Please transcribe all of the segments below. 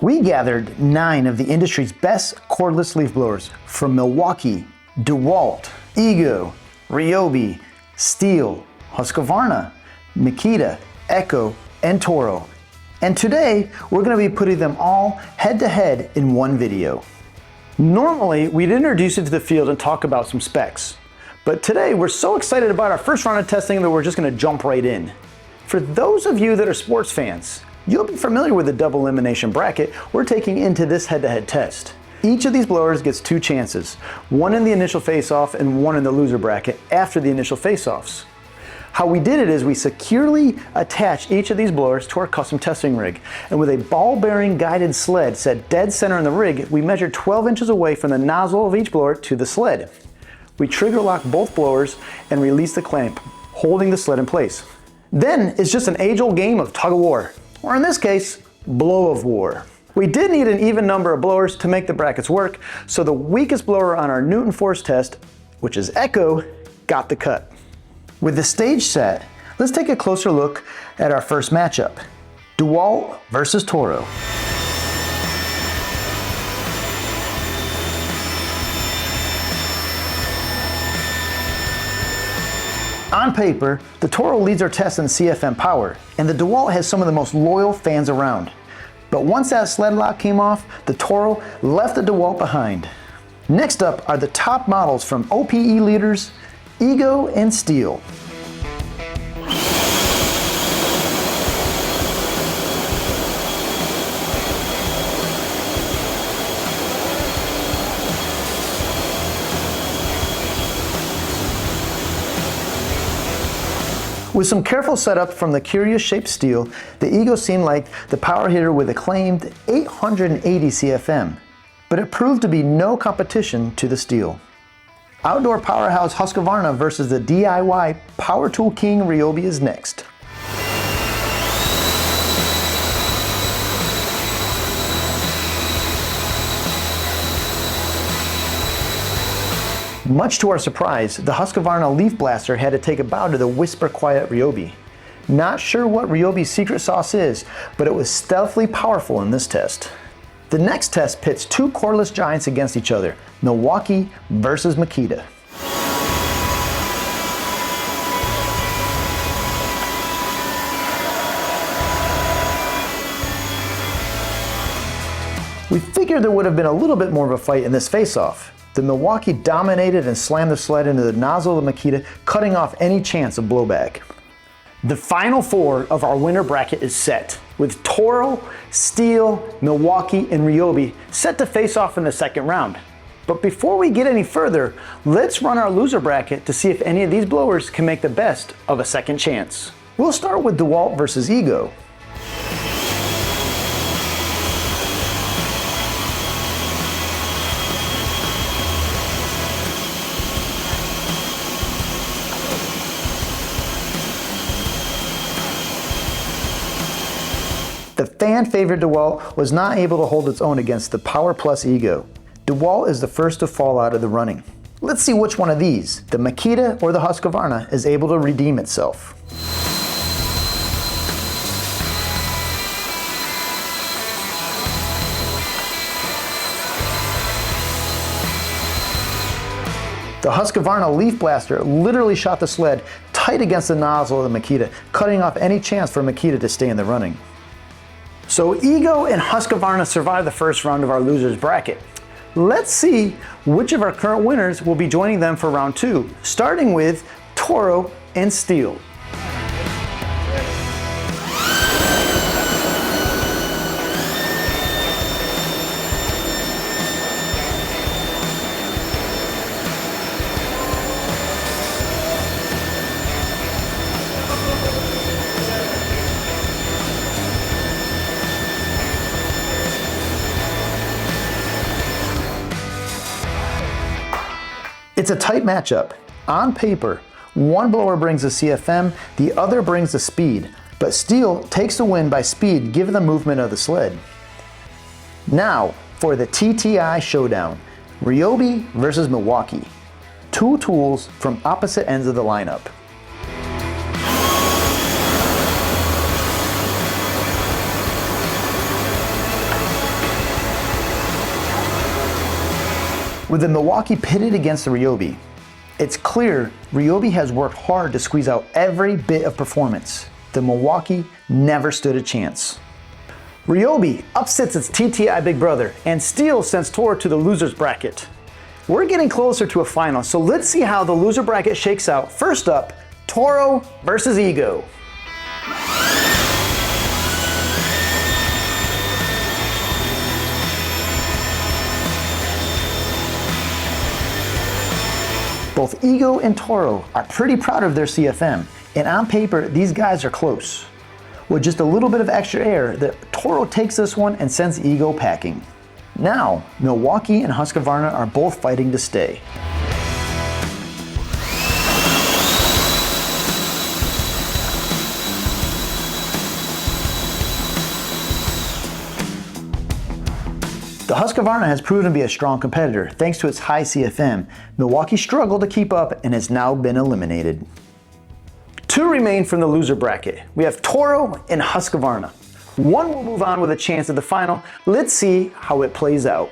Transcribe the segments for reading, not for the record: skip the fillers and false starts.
We gathered 9 of the industry's best cordless leaf blowers from Milwaukee, DeWalt, Ego, Ryobi, Stihl, Husqvarna, Makita, Echo, and Toro. And today, we're going to be putting them all head to head in one video. Normally, we'd introduce you to the field and talk about some specs. But today, we're so excited about our first round of testing that we're just going to jump right in. For those of you that are sports fans, you'll be familiar with the double elimination bracket we're taking into this head-to-head test. Each of these blowers gets 2 chances, one in the initial face-off and one in the loser bracket after the initial face-offs. How we did it is we securely attached each of these blowers to our custom testing rig, and with a ball bearing guided sled set dead center in the rig, we measured 12 inches away from the nozzle of each blower to the sled. We trigger lock both blowers and release the clamp, holding the sled in place. Then it's just an age-old game of tug of war, or in this case, blow of war. We did need an even number of blowers to make the brackets work, so the weakest blower on our Newton force test, which is Echo, got the cut. With the stage set, let's take a closer look at our first matchup, DeWalt versus Toro. On paper, the Toro leads our test in CFM power, and the DeWalt has some of the most loyal fans around. But once that sled lock came off, the Toro left the DeWalt behind. Next up are the top models from OPE leaders, Ego and Stihl. With some careful setup from the curious shaped Stihl, the Ego seemed like the power hitter with a claimed 880 CFM, but it proved to be no competition to the Stihl. Outdoor powerhouse Husqvarna versus the DIY power tool king Ryobi is next. Much to our surprise, the Husqvarna Leaf Blaster had to take a bow to the whisper quiet Ryobi. Not sure what Ryobi's secret sauce is, but it was stealthily powerful in this test. The next test pits 2 cordless giants against each other, Milwaukee versus Makita. We figured there would have been a little bit more of a fight in this face-off. The Milwaukee dominated and slammed the sled into the nozzle of the Makita, cutting off any chance of blowback. The final 4 of our winner bracket is set, with Toro, Stihl, Milwaukee, and Ryobi set to face off in the second round. But before we get any further, let's run our loser bracket to see if any of these blowers can make the best of a second chance. We'll start with DeWalt versus Ego. The fan-favorite DeWalt was not able to hold its own against the Power Plus Ego. DeWalt is the first to fall out of the running. Let's see which one of these, the Makita or the Husqvarna, is able to redeem itself. The Husqvarna Leaf Blaster literally shot the sled tight against the nozzle of the Makita, cutting off any chance for Makita to stay in the running. So Ego and Husqvarna survived the first round of our losers bracket. Let's see which of our current winners will be joining them for round 2, starting with Toro and Stihl. It's a tight matchup. On paper, one blower brings the CFM, the other brings the speed, but Stihl takes the win by speed given the movement of the sled. Now for the TTI showdown, Ryobi versus Milwaukee. 2 tools from opposite ends of the lineup. With the Milwaukee pitted against the Ryobi, it's clear Ryobi has worked hard to squeeze out every bit of performance. The Milwaukee never stood a chance. Ryobi upsets its TTI big brother, and Stihl sends Toro to the loser's bracket. We're getting closer to a final, so let's see how the loser bracket shakes out. First up, Toro versus Ego. Both Ego and Toro are pretty proud of their CFM, and on paper, these guys are close. With just a little bit of extra air, the Toro takes this one and sends Ego packing. Now, Milwaukee and Husqvarna are both fighting to stay. The Husqvarna has proven to be a strong competitor thanks to its high CFM. Milwaukee struggled to keep up and has now been eliminated. Two remain from the loser bracket. We have Toro and Husqvarna. One will move on with a chance at the final. Let's see how it plays out.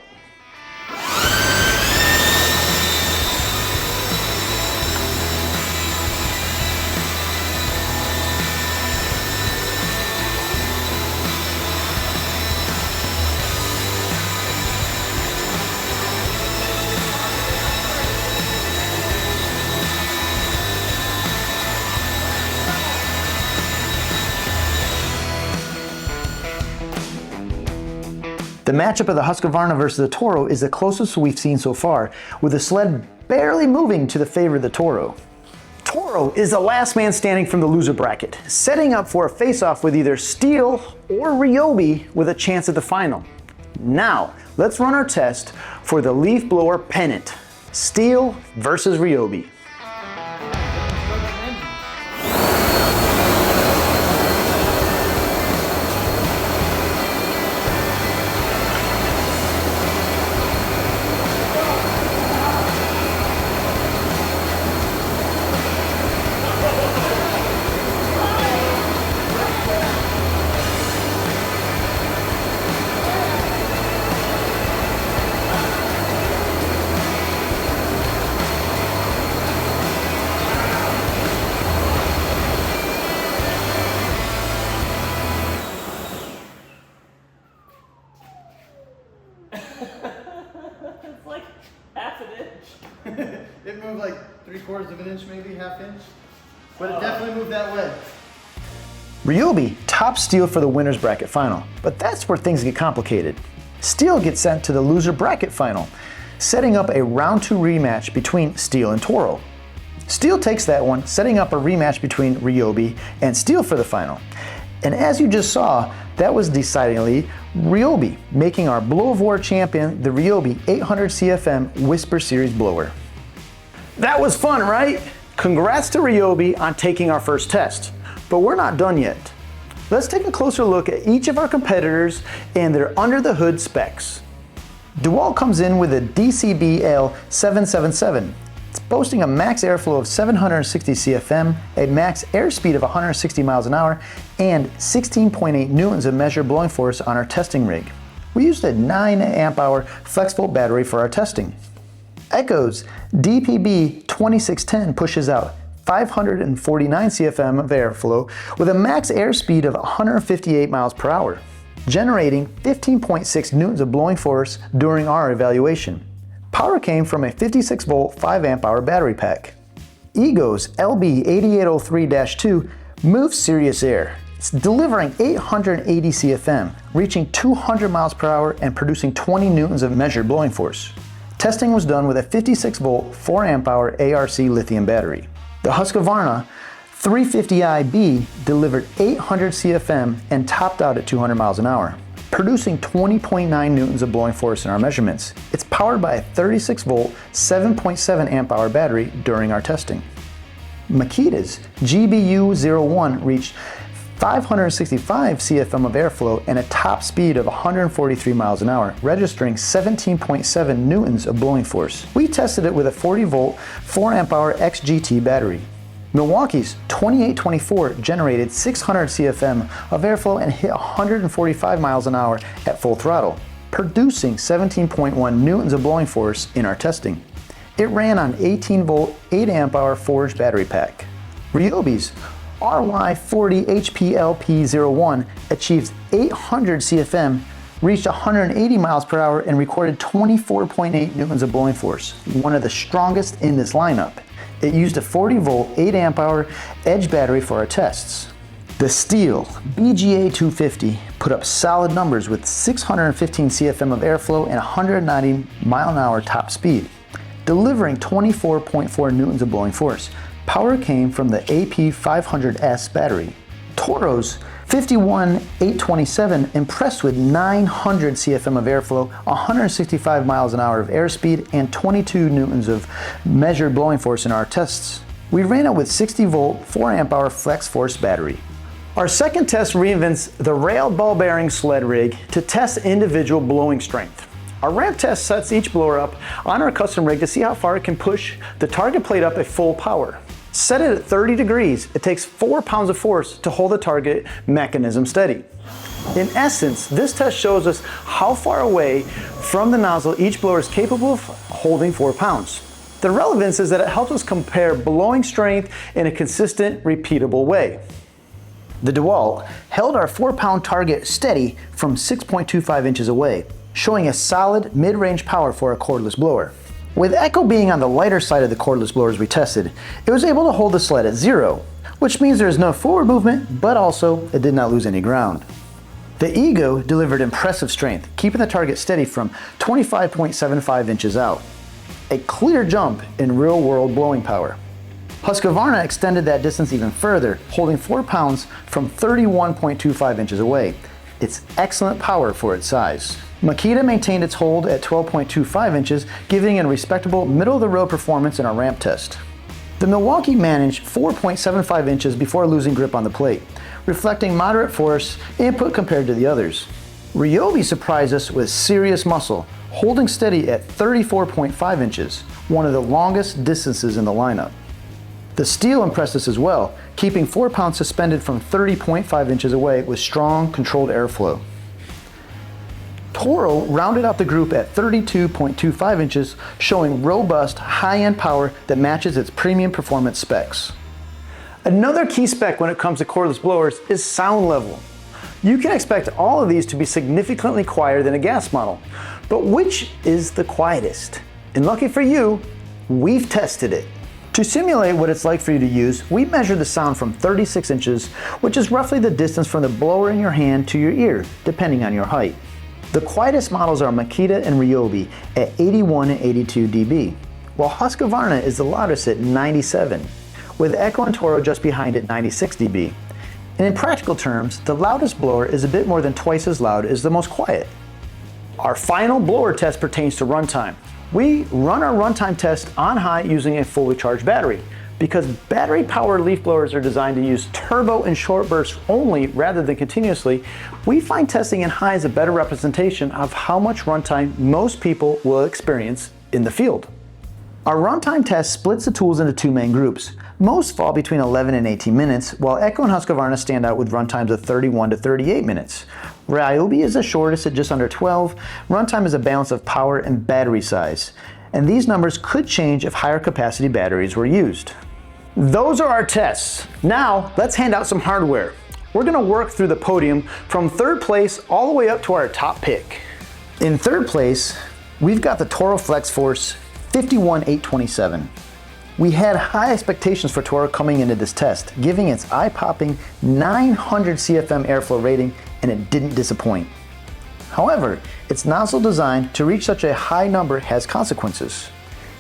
The matchup of the Husqvarna versus the Toro is the closest we've seen so far, with the sled barely moving to the favor of the Toro. Toro is the last man standing from the loser bracket, setting up for a face-off with either Stihl or Ryobi with a chance at the final. Now, let's run our test for the leaf blower pennant. Stihl versus Ryobi. It's like half an inch. It moved like 3/4 of an inch, maybe half inch. But it definitely moved that way. Ryobi tops Stihl for the winner's bracket final, but that's where things get complicated. Stihl gets sent to the loser bracket final, setting up a round 2 rematch between Stihl and Toro. Stihl takes that one, setting up a rematch between Ryobi and Stihl for the final. And as you just saw, that was decidedly Ryobi, making our Blow of War champion the Ryobi 800 CFM Whisper Series blower. That was fun, right? Congrats to Ryobi on taking our first test. But we're not done yet. Let's take a closer look at each of our competitors and their under the hood specs. DeWalt comes in with a DCB-L 777. It's boasting a max airflow of 760 CFM, a max airspeed of 160 miles an hour, and 16.8 newtons of measured blowing force on our testing rig. We used a 9 amp hour flex volt battery for our testing. Echo's DPB 2610 pushes out 549 CFM of airflow with a max airspeed of 158 miles per hour, generating 15.6 newtons of blowing force during our evaluation. Power came from a 56 volt 5 amp hour battery pack. Ego's LB8803-2 moves serious air. It's delivering 880 CFM, reaching 200 miles per hour and producing 20 newtons of measured blowing force. Testing was done with a 56 volt 4 amp hour ARC lithium battery. The Husqvarna 350iB delivered 800 CFM and topped out at 200 miles an hour, producing 20.9 newtons of blowing force in our measurements. It's powered by a 36 volt 7.7 amp hour battery during our testing. Makita's GBU01 reached 565 CFM of airflow and a top speed of 143 miles an hour, registering 17.7 newtons of blowing force. We tested it with a 40 volt 4 amp hour XGT battery. Milwaukee's 2824 generated 600 CFM of airflow and hit 145 miles an hour at full throttle, producing 17.1 newtons of blowing force in our testing. It ran on 18-volt, 8-amp-hour forged battery pack. Ryobi's RY40HPLP01 achieves 800 CFM, reached 180 miles per hour, and recorded 24.8 newtons of blowing force, one of the strongest in this lineup. It used a 40-volt, 8-amp-hour edge battery for our tests. The Stihl BGA 250 put up solid numbers with 615 CFM of airflow and 190 mile-an-hour top speed, delivering 24.4 newtons of blowing force. Power came from the AP500S battery. Toro's 51827 impressed with 900 CFM of airflow, 165 miles an hour of airspeed, and 22 newtons of measured blowing force in our tests. We ran it with 60-volt, 4-amp-hour flex force battery. Our second test reinvents the rail ball bearing sled rig to test individual blowing strength. Our ramp test sets each blower up on our custom rig to see how far it can push the target plate up at full power. Set it at 30 degrees, it takes 4 pounds of force to hold the target mechanism steady. In essence, this test shows us how far away from the nozzle each blower is capable of holding 4 pounds. The relevance is that it helps us compare blowing strength in a consistent, repeatable way. The DeWalt held our 4-pound target steady from 6.25 inches away, showing a solid mid-range power for a cordless blower. With Echo being on the lighter side of the cordless blowers we tested, it was able to hold the sled at 0, which means there is no forward movement, but also it did not lose any ground. The Ego delivered impressive strength, keeping the target steady from 25.75 inches out. A clear jump in real-world blowing power. Husqvarna extended that distance even further, holding 4 pounds from 31.25 inches away. It's excellent power for its size. Makita maintained its hold at 12.25 inches, giving it a respectable middle-of-the-road performance in our ramp test. The Milwaukee managed 4.75 inches before losing grip on the plate, reflecting moderate force input compared to the others. Ryobi surprised us with serious muscle, holding steady at 34.5 inches, one of the longest distances in the lineup. The Stihl impressed us as well, keeping 4 pounds suspended from 30.5 inches away with strong, controlled airflow. Toro rounded out the group at 32.25 inches, showing robust, high-end power that matches its premium performance specs. Another key spec when it comes to cordless blowers is sound level. You can expect all of these to be significantly quieter than a gas model, but which is the quietest? And lucky for you, we've tested it. To simulate what it's like for you to use, we measured the sound from 36 inches, which is roughly the distance from the blower in your hand to your ear, depending on your height. The quietest models are Makita and Ryobi at 81 and 82 dB, while Husqvarna is the loudest at 97, with Echo and Toro just behind at 96 dB. And in practical terms, the loudest blower is a bit more than twice as loud as the most quiet. Our final blower test pertains to runtime. We run our runtime test on high using a fully charged battery. Because battery-powered leaf blowers are designed to use turbo and short bursts only rather than continuously, we find testing in high is a better representation of how much runtime most people will experience in the field. Our runtime test splits the tools into 2 main groups. Most fall between 11 and 18 minutes, while Echo and Husqvarna stand out with runtimes of 31 to 38 minutes. Ryobi is the shortest at just under 12. Runtime is a balance of power and battery size, and these numbers could change if higher capacity batteries were used. Those are our tests. Now, let's hand out some hardware. We're gonna work through the podium from 3rd place all the way up to our top pick. In 3rd place, we've got the Toro Flex Force 51827. We had high expectations for Toro coming into this test, giving its eye-popping 900 CFM airflow rating, and it didn't disappoint. However, its nozzle design to reach such a high number has consequences.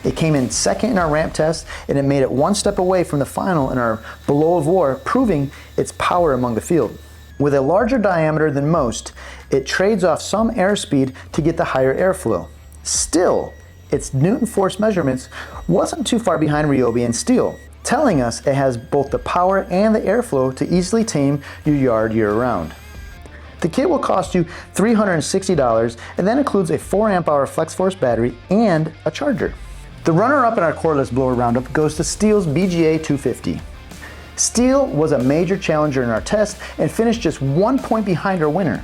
It came in 2nd in our ramp test, and it made it 1 step away from the final in our Below of War, proving its power among the field. With a larger diameter than most, it trades off some airspeed to get the higher airflow. Still, its Newton force measurements wasn't too far behind Ryobi and Stihl, telling us it has both the power and the airflow to easily tame your yard year-round. The kit will cost you $360, and that includes a 4-amp-hour flex force battery and a charger. The runner-up in our cordless blower roundup goes to Stihl's BGA 250. Stihl was a major challenger in our test and finished just 1 point behind our winner.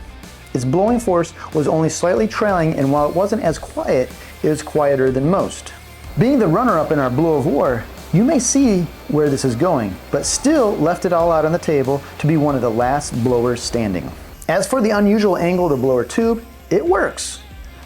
Its blowing force was only slightly trailing, and while it wasn't as quiet, it was quieter than most. Being the runner-up in our blow of war, you may see where this is going, but Stihl left it all out on the table to be one of the last blowers standing. As for the unusual angle of the blower tube, it works.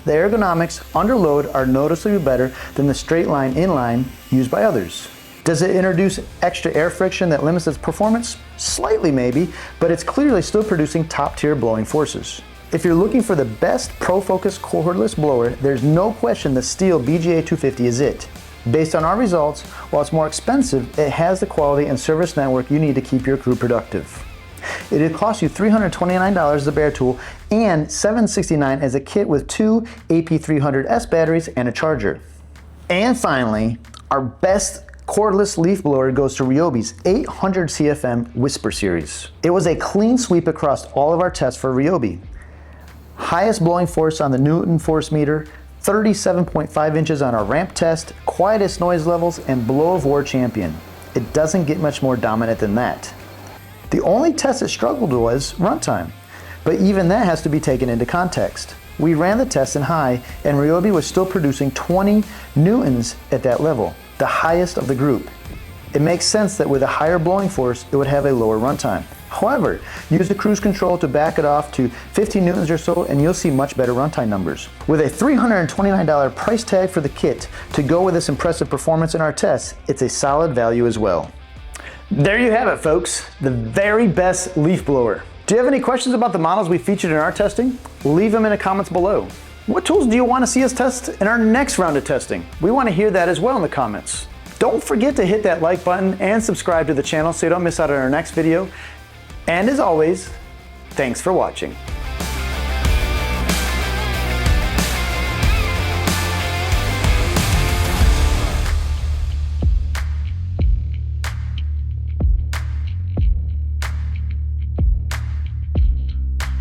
The ergonomics under load are noticeably better than the straight line inline used by others. Does it introduce extra air friction that limits its performance? Slightly maybe, but it's clearly still producing top-tier blowing forces. If you're looking for the best pro-focus cordless blower, there's no question the Stihl BGA 250 is it. Based on our results, while it's more expensive, it has the quality and service network you need to keep your crew productive. It'd cost you $329 as a bare tool and $769 as a kit with two AP300S batteries and a charger. And finally, our best cordless leaf blower goes to Ryobi's 800 CFM Whisper series. It was a clean sweep across all of our tests for Ryobi. Highest blowing force on the Newton force meter, 37.5 inches on our ramp test, quietest noise levels, and blow of war champion. It doesn't get much more dominant than that. The only test it struggled was runtime, but even that has to be taken into context. We ran the test in high, and Ryobi was still producing 20 newtons at that level, the highest of the group. It makes sense that with a higher blowing force, it would have a lower runtime. However, use the cruise control to back it off to 15 newtons or so, and you'll see much better runtime numbers. With a $329 price tag for the kit to go with this impressive performance in our tests, it's a solid value as well. There you have it, folks, the very best leaf blower. Do you have any questions about the models we featured in our testing? Leave them in the comments below. What tools do you want to see us test in our next round of testing? We want to hear that as well in the comments. Don't forget to hit that like button and subscribe to the channel so you don't miss out on our next video. And as always, thanks for watching.